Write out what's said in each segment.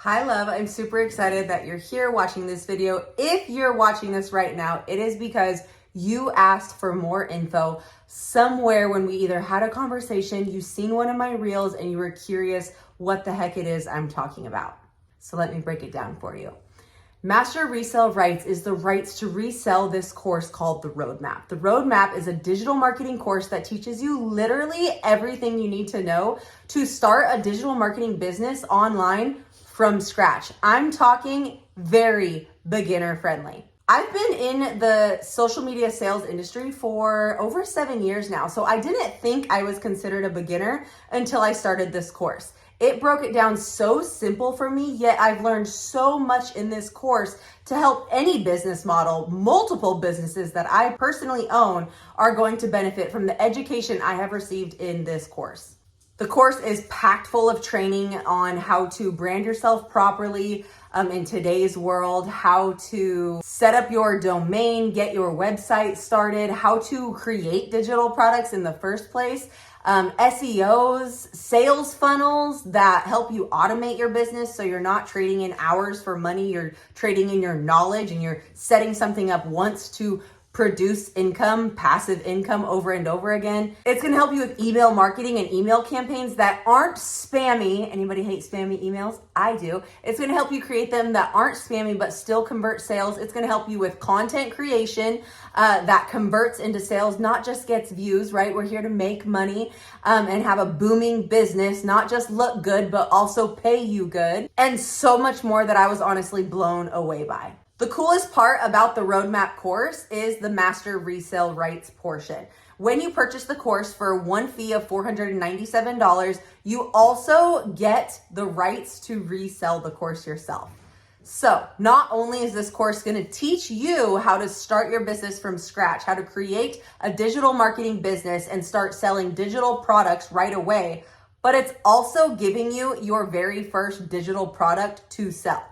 Hi love, I'm super excited that you're here watching this video. If you're watching this right now, it is because you asked for more info somewhere when we either had a conversation, you've seen one of my reels and you were curious what the heck it is I'm talking about. So let me break it down for you. Master Resale Rights is the rights to resell this course called The Roadmap. The Roadmap is a digital marketing course that teaches you literally everything you need to know to start a digital marketing business online from scratch. I'm talking very beginner friendly. I've been in the social media sales industry for over 7 years now, so I didn't think I was considered a beginner until I started this course. It broke it down so simple for me, yet I've learned so much in this course to help any business model. Multiple businesses that I personally own are going to benefit from the education I have received in this course. The course is packed full of training on how to brand yourself properly in today's world, how to set up your domain, get your website started, how to create digital products in the first place, SEOs, sales funnels that help you automate your business so you're not trading in hours for money, you're trading in your knowledge and you're setting something up once to produce income, passive income over and over again. It's gonna help you with email marketing and email campaigns that aren't spammy. Anybody hate spammy emails? I do. It's gonna help you create them that aren't spammy but still convert sales. It's gonna help you with content creation that converts into sales, not just gets views, right? We're here to make money and have a booming business, not just look good, but also pay you good, and so much more that I was honestly blown away by. The coolest part about the Roadmap course is the Master Resale Rights portion. When you purchase the course for one fee of $497, you also get the rights to resell the course yourself. So not only is this course going to teach you how to start your business from scratch, how to create a digital marketing business and start selling digital products right away, but it's also giving you your very first digital product to sell.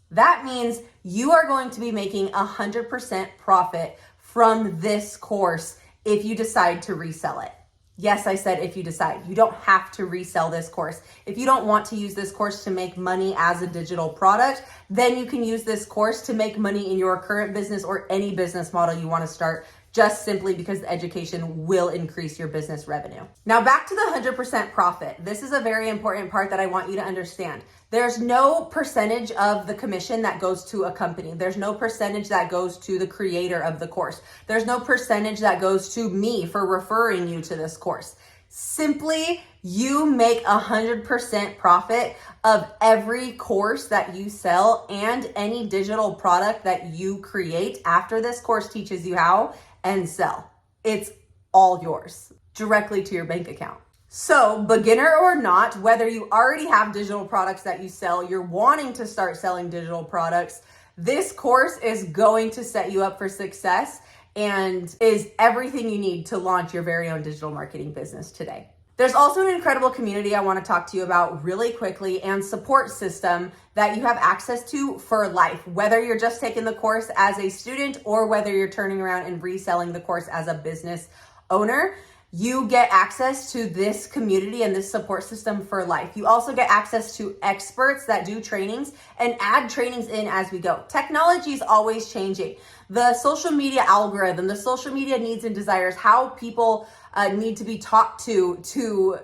That means you are going to be making 100% profit from this course if you decide to resell it. Yes, I said if you decide. You don't have to resell this course. If you don't want to use this course to make money as a digital product, then you can use this course to make money in your current business or any business model you want to start, just simply because the education will increase your business revenue. Now back to the 100% profit. This is a very important part that I want you to understand. There's no percentage of the commission that goes to a company. There's no percentage that goes to the creator of the course. There's no percentage that goes to me for referring you to this course. Simply, you make 100% profit of every course that you sell and any digital product that you create after this course teaches you how and sell. It's all yours directly to your bank account. So beginner or not, whether you already have digital products that you sell, you're wanting to start selling digital products, this course is going to set you up for success and is everything you need to launch your very own digital marketing business today. There's also an incredible community I want to talk to you about really quickly and support system that you have access to for life, whether you're just taking the course as a student or whether you're turning around and reselling the course as a business owner. You get access to this community and this support system for life. You also get access to experts that do trainings and add trainings in as we go. Technology is always changing. The social media algorithm, the social media needs and desires, how people need to be taught to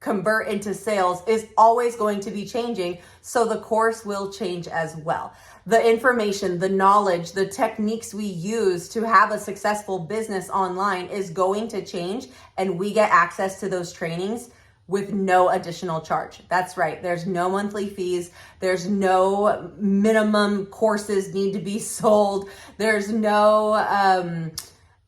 convert into sales is always going to be changing. So the course will change as well. The information, the knowledge, the techniques we use to have a successful business online is going to change, and we get access to those trainings with no additional charge. That's right. There's no monthly fees. There's no minimum courses need to be sold. There's no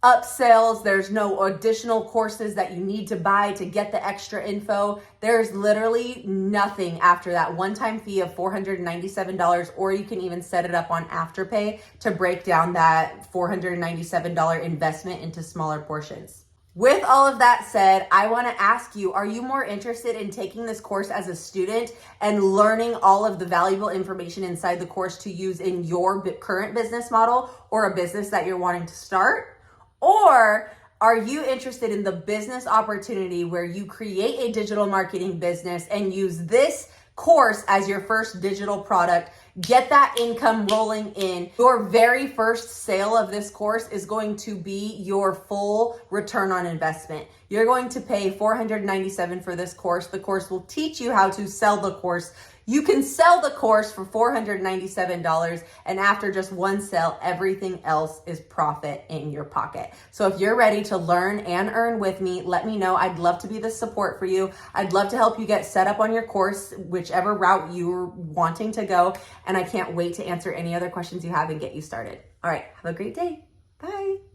upsells. There's no additional courses that you need to buy to get the extra info. There's literally nothing after that one-time fee of $497, or you can even set it up on Afterpay to break down that $497 investment into smaller portions. With all of that said, I want to ask you, are you more interested in taking this course as a student and learning all of the valuable information inside the course to use in your current business model or a business that you're wanting to start? Or are you interested in the business opportunity where you create a digital marketing business and use this course as your first digital product. Get that income rolling in. Your very first sale of this course is going to be your full return on investment. You're going to pay $497 for this course. The course will teach you how to sell the course. You can sell the course for $497, and after just one sale, everything else is profit in your pocket. So if you're ready to learn and earn with me, let me know. I'd love to be the support for you. I'd love to help you get set up on your course, whichever route you're wanting to go. And I can't wait to answer any other questions you have and get you started. All right, have a great day. Bye.